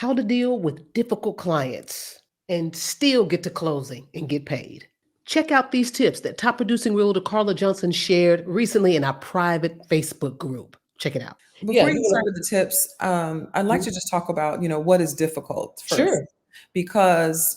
how to deal with difficult clients and still get to closing and get paid. Check out these tips that top producing realtor Carla Johnson shared recently in our private Facebook group. Check it out. Yeah, Before you you start want with the tips, I'd like to. to just talk about, what is difficult first, Sure. because,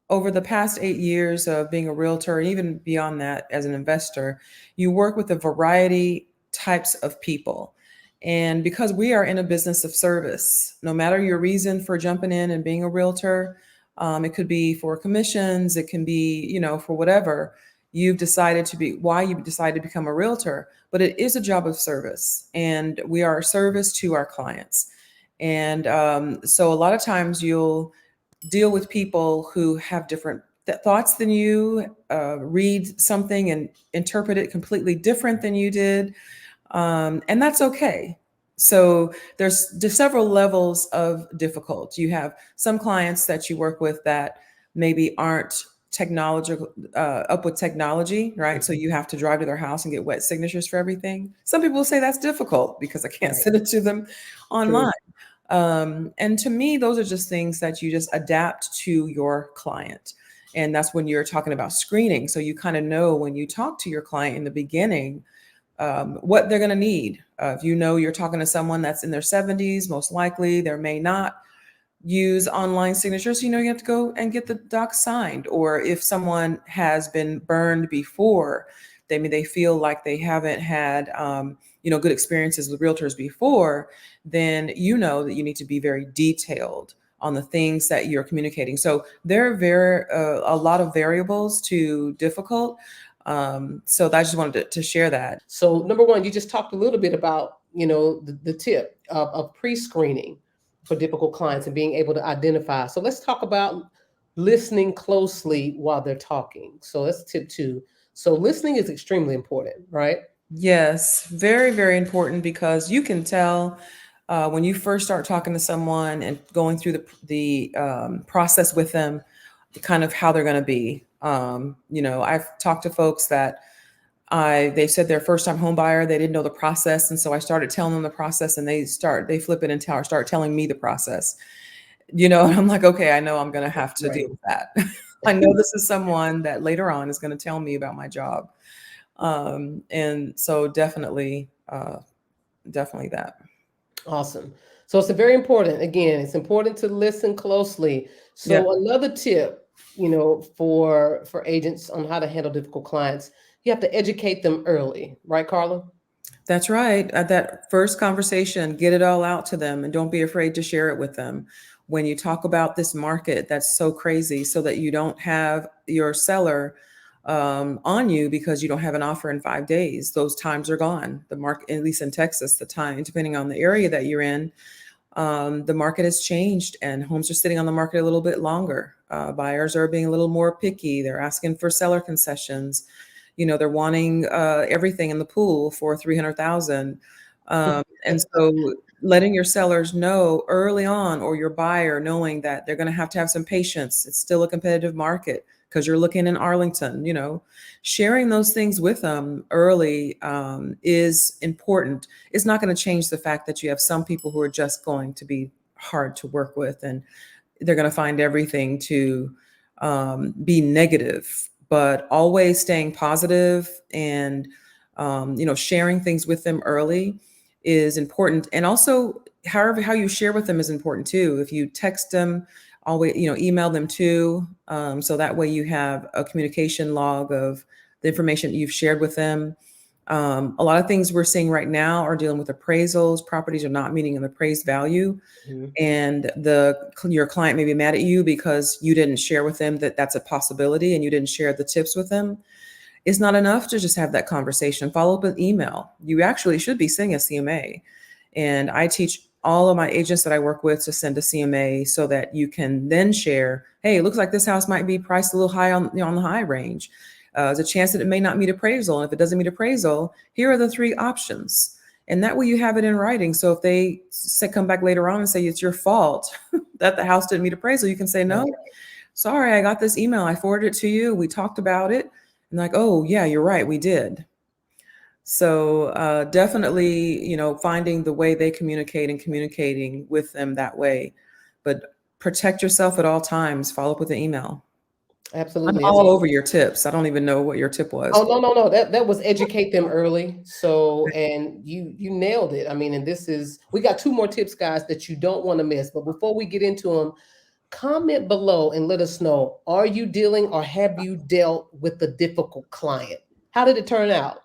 over the past 8 years of being a realtor, and even beyond that as an investor, you work with a variety types of people. And because we are in a business of service, no matter your reason for jumping in and being a realtor, it could be for commissions, it can be, for whatever you've decided to be, why you decided to become a realtor, but it is a job of service and we are a service to our clients. And so a lot of times you'll deal with people who have different thoughts than you, read something and interpret it completely different than you did, and that's okay. So there's several levels of difficult. You have some clients that you work with that maybe aren't technological up with technology, right? So you have to drive to their house and get wet signatures for everything. Some people will say that's difficult because I can't Right. send it to them True. online. And to me, those are just things that you just adapt to your client. And that's when you're talking about screening. So you kind of know when you talk to your client in the beginning, what they're going to need. If you know you're talking to someone that's in their 70s, most likely they may not use online signatures. You have to go and get the doc signed. Or if someone has been burned before, they feel like they haven't had good experiences with realtors before, then you know that you need to be very detailed on the things that you're communicating. So there are a lot of variables to difficult. So I just wanted to share that. So number one, you just talked a little bit about, the tip of pre-screening for difficult clients and being able to identify. So let's talk about listening closely while they're talking. So that's tip two. So listening is extremely important, right? Yes, very, very important because you can tell when you first start talking to someone and going through the process with them, kind of how they're going to be. I've talked to folks that they said they're first time home buyer, they didn't know the process, and so I started telling them the process, and they flip it and start telling me the process. And I'm like, okay, I know I'm going to have to Right. deal with that. I know this is someone that later on is going to tell me about my job. And so definitely that. Awesome. So it's a very important. Again, it's important to listen closely. Yep. So another tip, for agents on how to handle difficult clients, you have to educate them early, right, Carla? That's right. At that first conversation, get it all out to them and don't be afraid to share it with them. When you talk about this market that's so crazy, so that you don't have your seller on you because you don't have an offer in 5 days. Those times are gone. The market, at least in Texas, the time, depending on the area that you're in, the market has changed and homes are sitting on the market a little bit longer. Buyers are being a little more picky. They're asking for seller concessions. They're wanting everything in the pool for 300,000. And so letting your sellers know early on, or your buyer knowing that they're going to have some patience. It's still a competitive market because you're looking in Arlington, sharing those things with them early is important. It's not going to change the fact that you have some people who are just going to be hard to work with, and they're going to find everything to be negative, but always staying positive and sharing things with them early is important. And also, however, how you share with them is important too. If you text them, always, email them too. So that way you have a communication log of the information that you've shared with them. A lot of things we're seeing right now are dealing with appraisals. Properties are not meeting an appraised value, Mhm. and your client may be mad at you because you didn't share with them that that's a possibility and you didn't share the tips with them. It's not enough to just have that conversation. Follow up with email. You actually should be sending a CMA. And I teach all of my agents that I work with to send a CMA so that you can then share, hey, it looks like this house might be priced a little high on the high range. There's a chance that it may not meet appraisal. And if it doesn't meet appraisal, here are the 3 options. And that way you have it in writing. So if they come back later on and say it's your fault that the house didn't meet appraisal, you can say, no, Right. sorry, I got this email. I forwarded it to you. We talked about it. And like, oh, yeah, you're right. We did. So definitely, finding the way they communicate and communicating with them that way. But protect yourself at all times. Follow up with an email. I'm Absolutely. all over your tips. I don't even know what your tip Oh, was. no, no, no. That was educate them early. So, and you nailed it. I mean, and this is, we got two more tips, guys, that you don't want to miss. But before we get into them, comment below and let us know, are you dealing or have you dealt with a difficult client? How did it turn out?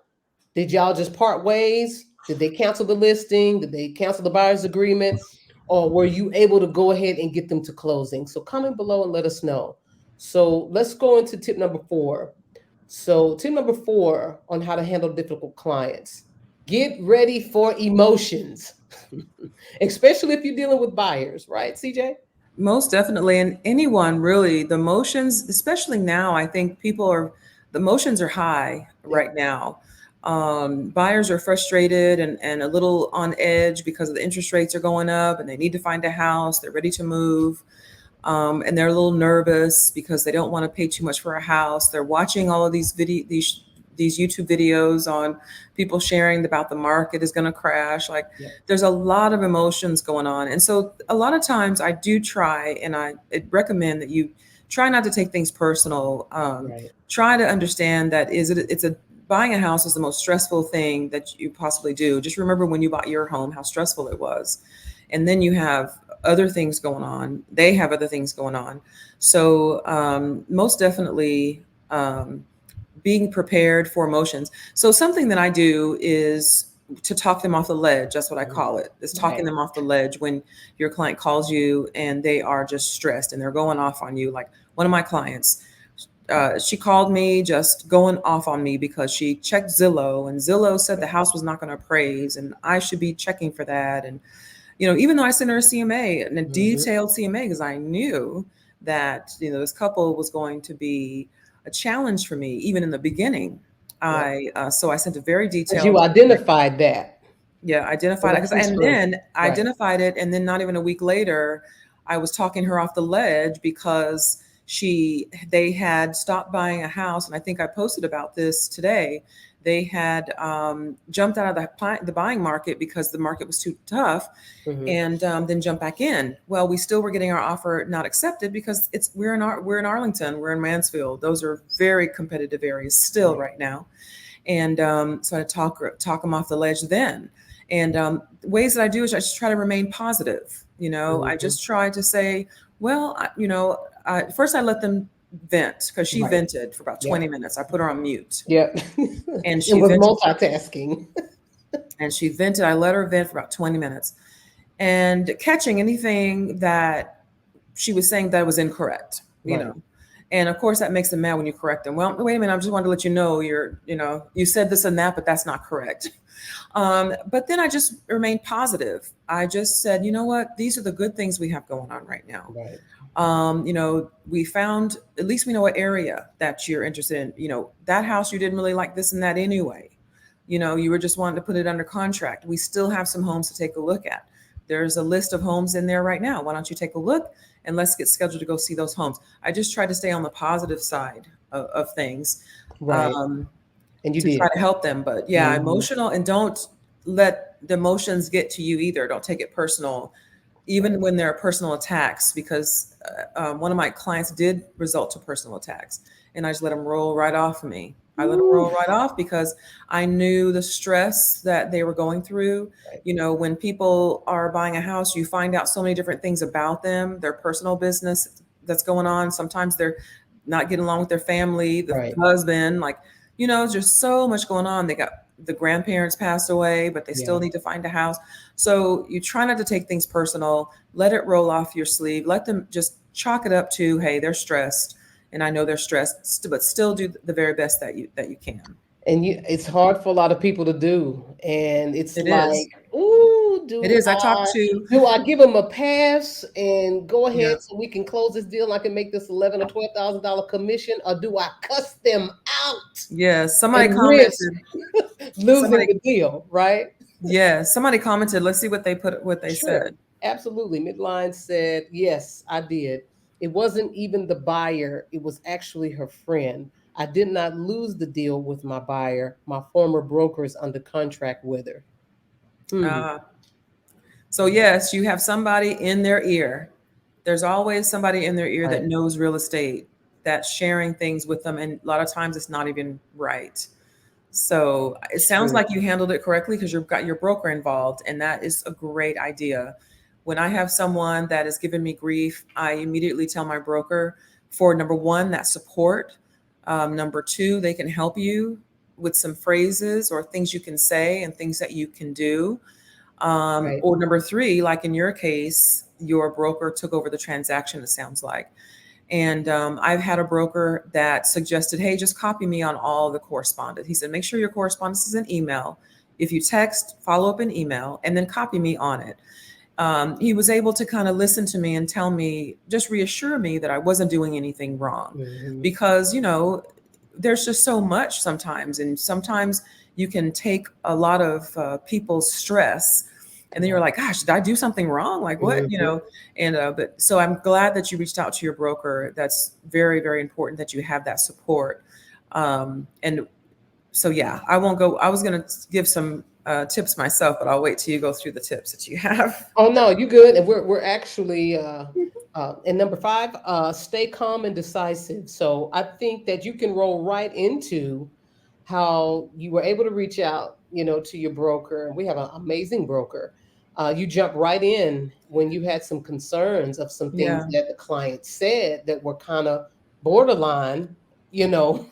Did y'all just part ways? Did they cancel the listing? Did they cancel the buyer's agreement? Or were you able to go ahead and get them to closing? So comment below and let us know. So let's go into tip number 4. So tip number 4 on how to handle difficult clients. Get ready for emotions, especially if you're dealing with buyers, right, CJ? Most definitely. And anyone really, the emotions, especially now, I think the emotions are high right Yep. now. Buyers are frustrated and a little on edge because the interest rates are going up and they need to find a house. They're ready to move. And they're a little nervous because they don't want to pay too much for a house. They're watching all of these YouTube videos on people sharing about the market is going to crash. Like Yep. there's a lot of emotions going on, and so a lot of times I do try, and I recommend that you try not to take things personal. Right. Try to understand that it's a buying a house is the most stressful thing that you possibly do. Just remember when you bought your home, how stressful it was. And then you have other things going on. They have other things going on. So most definitely being prepared for emotions. So something that I do is to talk them off the ledge. That's what I call it. Is talking Right. them off the ledge when your client calls you and they are just stressed and they're going off on you. Like one of my clients, she called me just going off on me because she checked Zillow and Zillow said the house was not going to appraise and I should be checking for that. And even though I sent her a CMA and a Mhm. detailed CMA because I knew that this couple was going to be a challenge for me even in the beginning. Yep. I sent a very Because detailed you CMA. identified that. Yeah, So identified it that's and then pre-screening. I Right. identified it, and then not even a week later, I was talking her off the ledge because they had stopped buying a house, and I think I posted about this today. They had jumped out of the buying market because the market was too tough, Mhm. and then jump back in. Well, we still were getting our offer not accepted because we're in Arlington, we're in Mansfield. Those are very competitive areas still Right. right now, and so I talk them off the ledge then. And ways that I do is I just try to remain positive. I Mhm. just try to say, well, first I let them vent because she Right. vented for about Yep. 20 minutes. I put her on mute, Yep. and It she was vented multitasking. and she vented. I let her vent for about 20 minutes and catching anything that she was saying that was incorrect, Right. And of course that makes them mad when you correct them. Well, wait a minute, I just wanted to let you know you said this and that, but that's not correct. But then I just remained positive. I just said, you know what, these are the good things we have going on right now. Right. We found, at least we know what area that you're interested in. That house you didn't really like this and that anyway. You were just wanting to put it under contract. We still have some homes to take a look at. There's a list of homes in there right now. Why don't you take a look and let's get scheduled to go see those homes? I just try to stay on the positive side of things, Right. um, And you to try did. to help them. But yeah, Mhm. emotional, and don't let the emotions get to you either. Don't take it personal, even Right. when there are personal attacks, because one of my clients did result to personal attacks, and I just let them roll right off of me. I let them Woo. roll right off because I knew the stress that they were going through. Right. When people are buying a house, you find out so many different things about them, their personal business that's going on. Sometimes they're not getting along with their family, the Right. husband, like, there's just so much going on. They got the grandparents passed away, but they still Yeah. need to find a house. So you try not to take things personal, let it roll off your sleeve, let them just chalk it up to, hey, they're stressed. And I know they're stressed, but still do the very best that you can. And it's hard for a lot of people to do. And it's It is. like, ooh, It is. I talked I to, do I give them a pass and go yeah, ahead so we can close this deal and I can make this 11 or $12,000 commission, or do I cuss them out yeah. Somebody and risk commented, losing somebody, the deal, right? yeah, somebody commented, let's see what they Sure. said. Absolutely. Midline said, yes, I did. It wasn't even the buyer, it was actually her friend. I did not lose the deal with my buyer. My former broker is under contract with her. Hmm. Uh, so yes, you have somebody in their ear. There's always somebody in their ear that Right. knows real estate, that's sharing things with them, and a lot of times it's not even right. So it sounds True. like you handled it correctly because you've got your broker involved, and that is a great idea. When I have someone that is giving me grief, I immediately tell my broker for number one, that support. Number two, they can help you with some phrases or things you can say and things that you can do. Right. Or number three, like in your case, your broker took over the transaction, it sounds like. And I've had a broker that suggested, hey, just copy me on all the correspondence. He said, make sure your correspondence is an email. If you text, follow up an email and then copy me on it. He was able to kind of listen to me and tell me, just reassure me that I wasn't doing anything wrong. Hmm. Because, there's just so much sometimes. And sometimes you can take a lot of people's stress and then you're Right. like, gosh, did I do something wrong? Like what, Hmm. And but so I'm glad that you reached out to your broker. That's very, very important that you have that support. And so yeah, I won't go. I was going to give some tips myself, but I'll wait till you go through the tips that you have. Oh no, you good. And we're actually in number five, stay calm and decisive. So I think that you can roll right into how you were able to reach out, to your broker. And we have an amazing broker. You jump right in when you had some concerns of some things Yeah. that the client said that were kind of borderline, you know,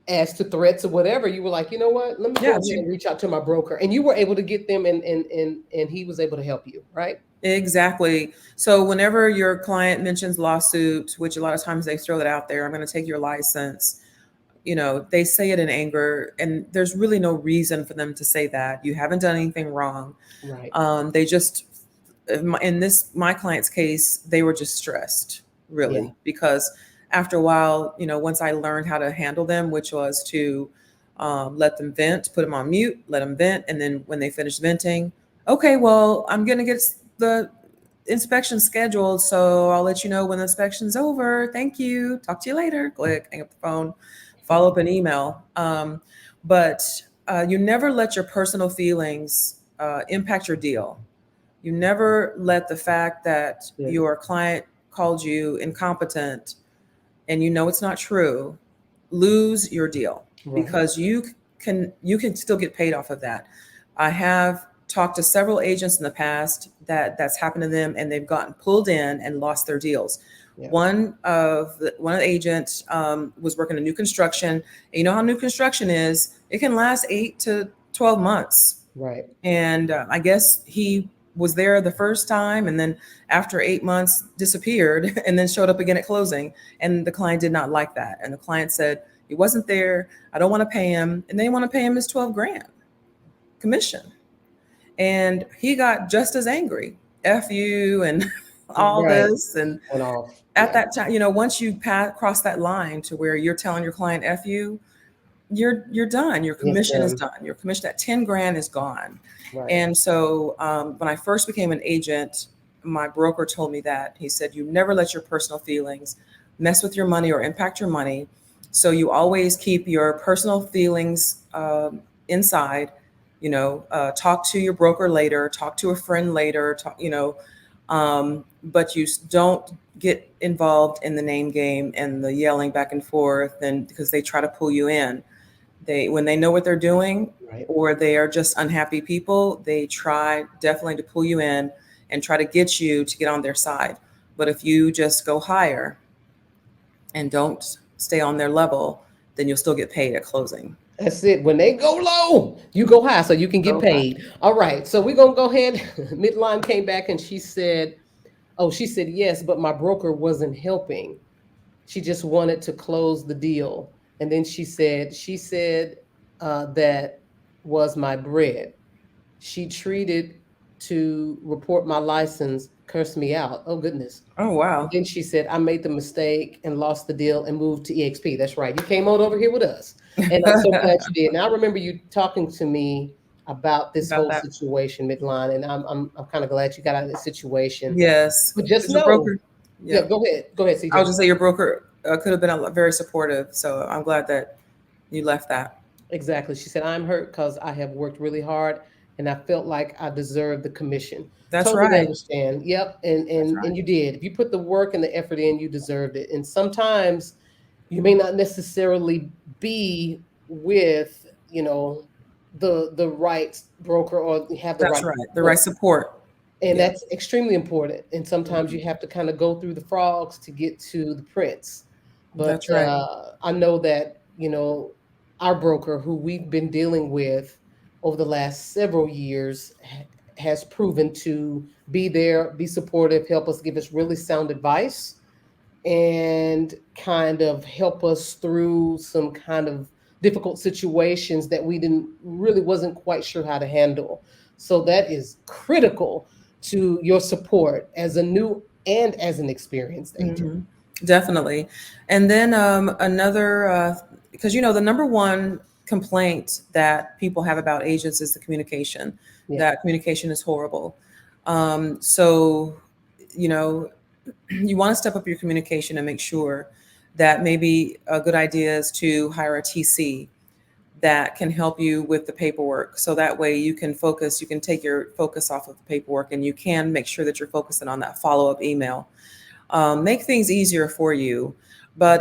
as to threats or whatever. You were like, you know what? Let me go Yeah. ahead and reach out to my broker. And you were able to get them, and he was able to help you, right? Exactly. So whenever your client mentions lawsuit, which a lot of times they throw that out there, I'm going to take your license. They say it in anger, and there's really no reason for them to say that. You haven't done anything wrong. Right. They just, in this my client's case, they were just stressed, Yeah. really, because after a while, once I learned how to handle them, which was to let them vent, put them on mute, let them vent, and then when they finish venting, okay, well, I'm gonna get the inspection scheduled, so I'll let you know when the inspection's over. Thank you. Talk to you later. Click, hang up the phone, follow up an email. But you never let your personal feelings impact your deal. You never let the fact that Good. your client called you incompetent and it's not true lose your deal, Right. because you can still get paid off of that. I have talked to several agents in the past that's happened to them, and they've gotten pulled in and lost their deals. Yeah. One agent was working in new construction. And you know how new construction is, it can last 8 to 12 months. Right. And I guess he was there the first time and then after 8 months disappeared and then showed up again at closing. And the client did not like that. And the client said, he wasn't there. I don't want to pay him. And they want to pay him his 12 grand commission. And he got just as angry. F you and all Right. this. And Went off. at Yeah. that time, once you cross that line to where you're telling your client F you, you're done. Your Yes, commission is ma'am. done. Your commission, that 10 grand is gone. Right. And so when I first became an agent, my broker told me that. He said, you never let your personal feelings mess with your money or impact your money. So you always keep your personal feelings inside. Talk to your broker later, talk to a friend later, but you don't get involved in the name game and the yelling back and forth, and because they try to pull you in. When they know what they're doing, Right. or they are just unhappy people, they try definitely to pull you in and try to get you to get on their side. But if you just go higher and don't stay on their level, then you'll still get paid at closing. That's it. When they go low, you go high so you can get Go high. paid. All right. So we're gonna go ahead. Midline came back and she said, oh, she said yes, but my broker wasn't helping. She just wanted to close the deal. And then she said that was my bread. She treated to report my license, cursed me out. Oh goodness. Oh And wow. then she said, I made the mistake and lost the deal and moved to EXP. That's right. You came on over here with us. And I'm so glad you did. And I remember you talking to me about this About whole that. situation, midline, and I'm kind of glad you got out of this situation. Yes. But just Because your know, broker, yeah, yeah. go ahead. Go ahead, I was CJ. just say your broker could have been very supportive. So I'm glad that you left that. Exactly. She said, I'm hurt because I have worked really hard and I felt like I deserved the commission. That's Totally right. understand. Yep. That's And right. you did. If you put the work and the effort in, you deserved it. And sometimes you may not necessarily be with, the right broker or have the That's right right. The right support. support. And Yeah. that's extremely important. And sometimes Mhm. you have to kind of go through the frogs to get to the prince. But That's right. I know that, our broker who we've been dealing with over the last several years has proven to be there, be supportive, help us, give us really sound advice, and kind of help us through some kind of difficult situations that we didn't really wasn't quite sure how to handle. So that is critical to your support as a new and as an experienced agent. Hmm. Definitely. And then another, because the number one complaint that people have about agents is the communication. Yeah. That communication is horrible. So, you know, you want to step up your communication and make sure that maybe a good idea is to hire a TC that can help you with the paperwork. So that way you can focus, you can take your focus off of the paperwork and you can make sure that you're focusing on that follow up email. Make things easier for you, but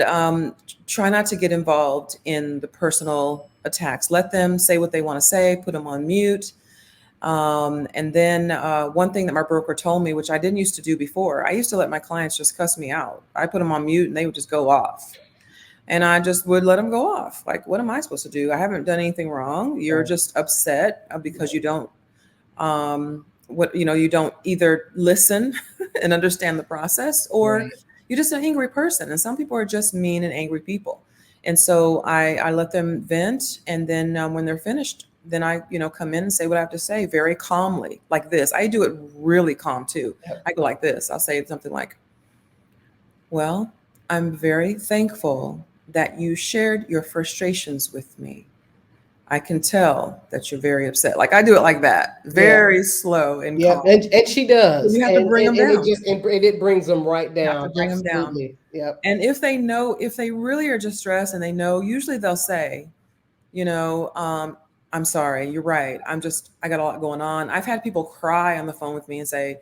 try not to get involved in the personal attacks. Let them say what they want to say, put them on mute. And then one thing that my broker told me, which I didn't used to do before, I used to let my clients just cuss me out. I put them on mute and they would just go off. And I just would let them go off. Like, what am I supposed to do? I haven't done anything wrong. You're Right. just upset because Right. you don't you don't either listen and understand the process, or Right. you're just an angry person. And some people are just mean and angry people. And so I let them vent, and then when they're finished, then I come in and say what I have to say very calmly, like this. I do it really calm too. Yep. I go like this. I'll say something like, well, I'm very thankful that you shared your frustrations with me. I can tell that you're very upset. Like, I do it like that, Yeah. very slow and Yep. calm. And she does. You have to And, bring and them and it down. just and it brings them right You have to down. bring them down. Absolutely. Yep. And if they know, if they really are distressed and they know, usually they'll say, you know, um, I'm sorry, you're right. I got a lot going on. I've had people cry on the phone with me and say,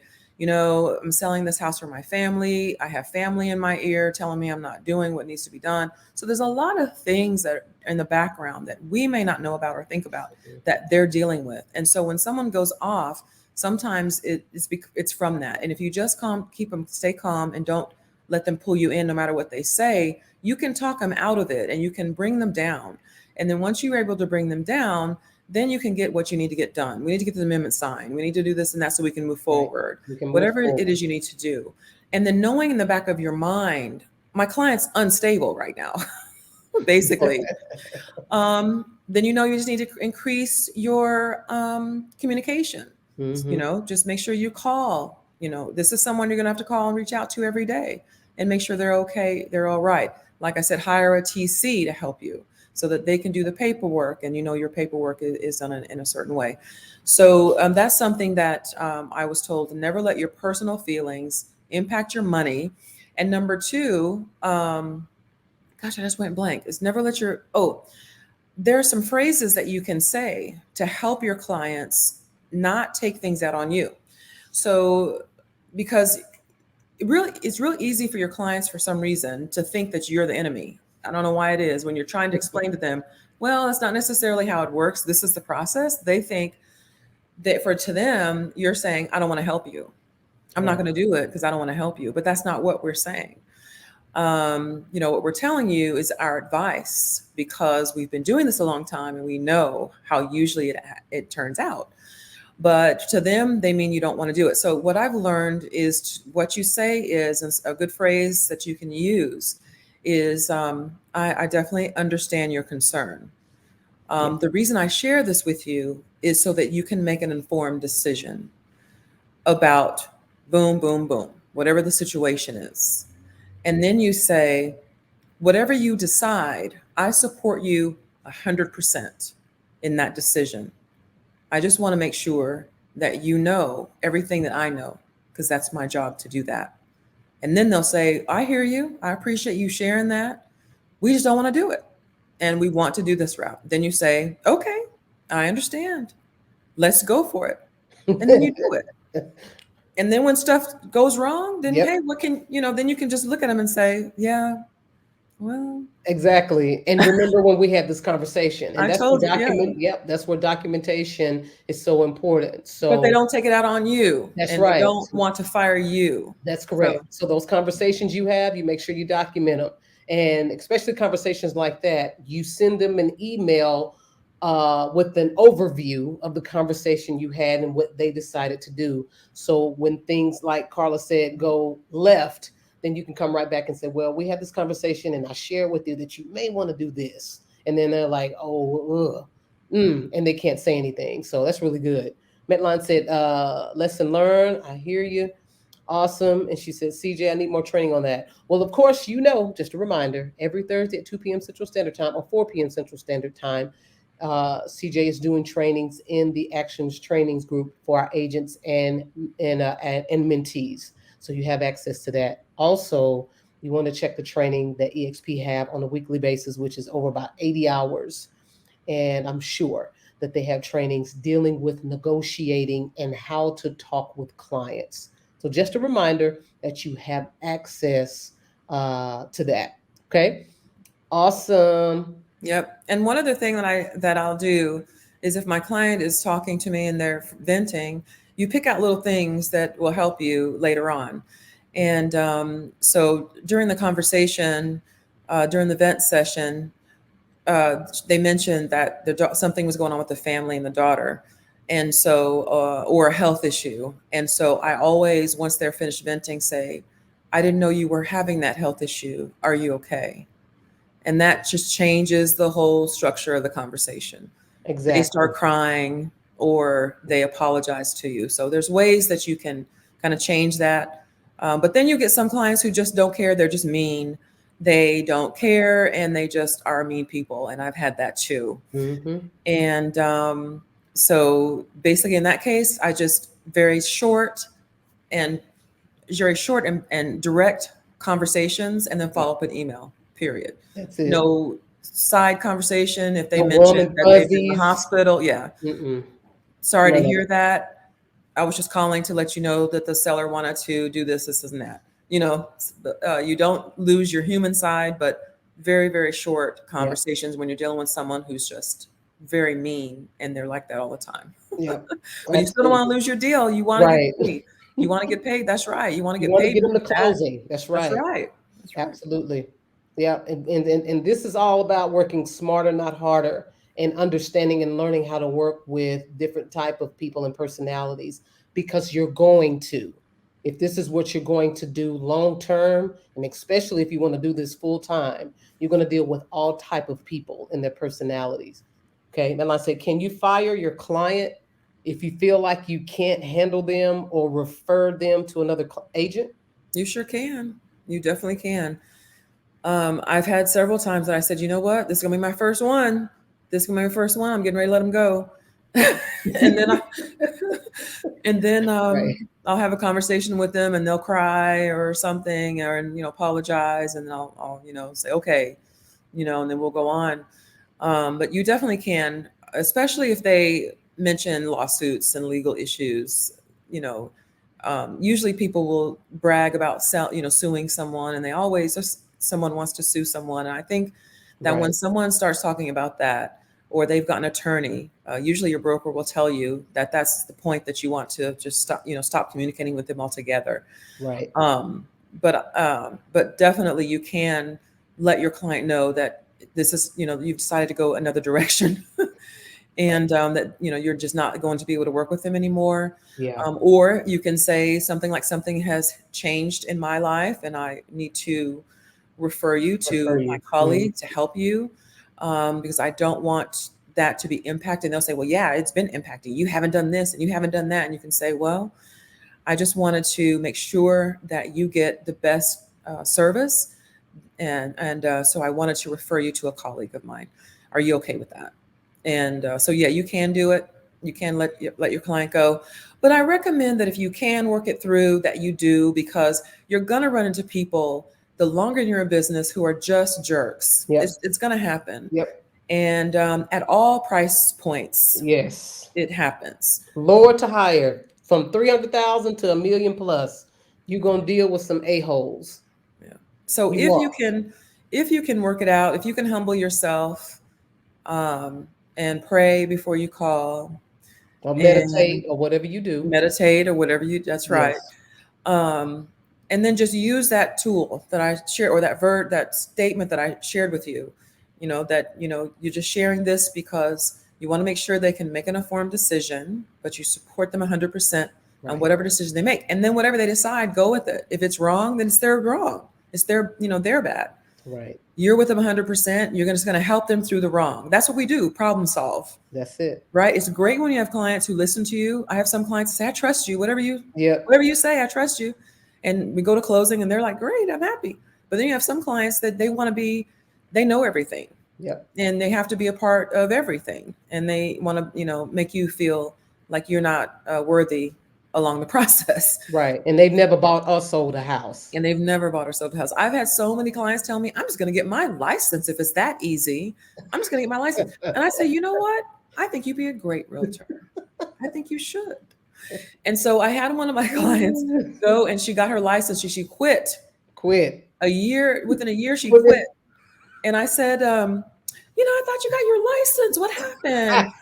I'm selling this house for my family. I have family in my ear telling me I'm not doing what needs to be done. So there's a lot of things that are in the background that we may not know about or think about that they're dealing with. And so when someone goes off, sometimes it's from that. And if you just keep them, stay calm and don't let them pull you in no matter what they say, you can talk them out of it and you can bring them down. And then once you're able to bring them down, then you can get what you need to get done. We need to get the amendment signed. We need to do this and that so we can move Right. forward, We can move whatever it forward. is you need to do. And then knowing in the back of your mind, my client's unstable right now, basically. Then you just need to increase your communication. Hmm. Just make sure you call. This is someone you're going to have to call and reach out to every day and make sure they're okay, they're all right. Like I said, hire a TC to help you so that they can do the paperwork, and your paperwork is done in a certain way. So that's something that I was told: to never let your personal feelings impact your money. And number two, gosh, I just went blank. Is never let your there are some phrases that you can say to help your clients not take things out on you. So, because it's really easy for your clients for some reason to think that you're the enemy. I don't know why it is. When you're trying to explain to them, well, that's not necessarily how it works. This is the process. They think that to them, you're saying, I don't want to help you. I'm not Right. going to do it because I don't want to help you. But that's not what we're saying. What we're telling you is our advice, because we've been doing this a long time and we know how usually it turns out. But to them, they mean you don't want to do it. So what I've learned is what you say is, and a good phrase that you can use is, I definitely understand your concern. Yeah. The reason I share this with you is so that you can make an informed decision about boom, boom, boom, whatever the situation is. And then you say, whatever you decide, I support you 100% in that decision. I just want to make sure that you know everything that I know, because that's my job to do that. And then they'll say, I hear you. I appreciate you sharing that. We just don't want to do it. And we want to do this route. Then you say, okay, I understand. Let's go for it. And then you do it. And then when stuff goes wrong, then Yep. hey, what can, then you can just look at them and say, yeah, well, Exactly. And remember when we had this conversation, and I that's where told you, yeah. that's where documentation is so important. But they So don't take it out on you that's and they right. don't want to fire you. That's So, correct. So those conversations you have, you make sure you document them. And especially conversations like that, you send them an email with an overview of the conversation you had and what they decided to do. So when things like Carla said go left, then you can come right back and say, well, we had this conversation and I shared with you that you may want to do this. And then they're like, oh, and they can't say anything. So that's really good. Metline said, lesson learned. I hear you. Awesome. And she said, CJ, I need more training on that. Well, of course, just a reminder, every Thursday at 2 p.m. Central Standard Time or 4 p.m. Central Standard Time, CJ is doing trainings in the Actions Trainings group for our agents and mentees. So you have access to that. Also, you want to check the training that EXP have on a weekly basis, which is over about 80 hours. And I'm sure that they have trainings dealing with negotiating and how to talk with clients. So just a reminder that you have access to that. Okay. Awesome. yep. And one other thing that I'll do is if my client is talking to me and they're venting, you pick out little things that will help you later on. And so during the conversation, during the vent session, they mentioned that something was going on with the family and the daughter, and so or a health issue. And so I always, once they're finished venting, say, I didn't know you were having that health issue. Are you okay? And that just changes the whole structure of the conversation. They Exactly. start crying or they apologize to you. So there's ways that you can kind of change that. But then you get some clients who just don't care. They're just mean. They don't care and they just are mean people. And I've had that too. Mm-hmm. And so basically in that case, I just and very short and direct conversations and then Yeah, follow up with email, period. that's it. No side conversation. If they No warm mentioned and that they've been in the fuzzies. hospital, yeah. Mm-mm. Sorry to None of hear it. that. I was just calling to let you know that the seller wanted to do this, and that. You don't lose your human side, but very, very short Yeah. conversations when you're dealing with someone who's just very mean and they're like that all the time. Yeah. But you still don't want Absolutely. to lose your deal. You want to get Right. paid. You want to get paid. That's right. You want to You get want to paid get them with to that. closing. That's That's right. right. That's right. Absolutely. Yeah. And this is all about working smarter, not harder, and understanding and learning how to work with different type of people and personalities because you're going to. If this is what you're going to do long term, and especially if you want to do this full time, you're going to deal with all type of people and their personalities. Okay. And like I said, can you fire your client if you feel like you can't handle them or refer them to another agent? You sure can. You definitely can. I've had several times that I said, you know what, this is gonna be my first one. This is gonna be my first one. I'm getting ready to let them go. and then I, and then Right. I'll have a conversation with them, and they'll cry or something, or apologize, and I'll say okay, and then we'll go on. But you definitely can, especially if they mention lawsuits and legal issues. You know, usually people will brag about suing someone, and they always just someone wants to sue someone. And I think that when Right. someone starts talking about that, or they've got an attorney, usually your broker will tell you that that's the point, that you want to just stop communicating with them altogether. Right. Um, but definitely you can let your client know that this is, you've decided to go another direction. And that you're just not going to be able to work with them anymore. Yeah. Or you can say something like, something has changed in my life and I need to refer you Refer to my you. Mm. colleague to help you, because I don't want that to be impacted. And they'll say, well, yeah, it's been impacting. You haven't done this and you haven't done that. And you can say, well, I just wanted to make sure that you get the best service. And so I wanted to refer you to a colleague of mine. Are you okay with that? And so, yeah, you can do it. You can let your client go. But I recommend that if you can work it through, that you do, because you're going to run into people the longer you're in business who are just jerks. Yep. It's going to happen. Yep. And at all price points, Yes. it happens. Lower to higher, from 300,000 to a million plus, you're gonna deal with some a-holes. Yeah. So You are. if you can work it out, if you can humble yourself, and pray before you call, Or and meditate or whatever you do. meditate or whatever you, that's right. Yes. um, and then just use that tool that I shared, or that statement that I shared with you. That you're just sharing this because you want to make sure they can make an informed decision, but you support them 100% on Right. whatever decision they make, and then whatever they decide, go with it. If it's wrong, then it's their wrong. It's their bad. Right. You're with them 100%. You're just going to help them through the wrong. That's what we do. Problem solve. That's it. Right? It's great when you have clients who listen to you. I have some clients that say, I trust you. Whatever Yep. you say, I trust you. And we go to closing and they're like, great, I'm happy. But then you have some clients that they know everything. Yep. And they have to be a part of everything. And they want to, make you feel like you're not worthy along the process. Right. And they've never bought or sold a house. And they've never bought or sold a house. I've had so many clients tell me, I'm just going to get my license if it's that easy. I'm just going to get my license. And I say, you know what? I think you'd be a great realtor. I think you should. And so I had one of my clients go, and she got her license. She quit. Quit. Within a year, she quit. And I said, I thought you got your license. What happened?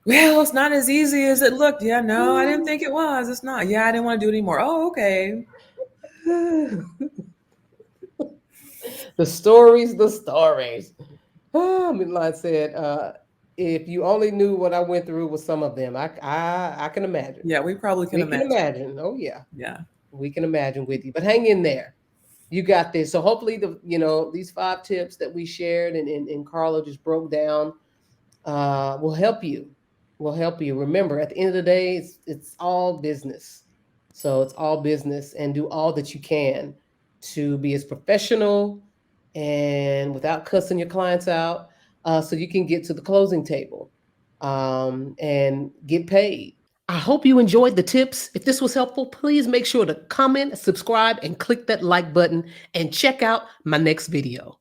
Well, it's not as easy as it looked. Yeah, no, I didn't think it was. It's not. Yeah, I didn't want to do it anymore. Oh, okay. The stories. Midline said, if you only knew what I went through with some of them, I can imagine. Yeah, we probably can imagine. Oh yeah. Yeah. We can imagine with you. But hang in there. You got this. So hopefully these 5 tips that we shared and Carla just broke down will help you. Remember, at the end of the day, it's all business. So it's all business, and do all that you can to be as professional and without cussing your clients out, so you can get to the closing table and get paid. I hope you enjoyed the tips. If this was helpful, please make sure to comment, subscribe, and click that like button, and check out my next video.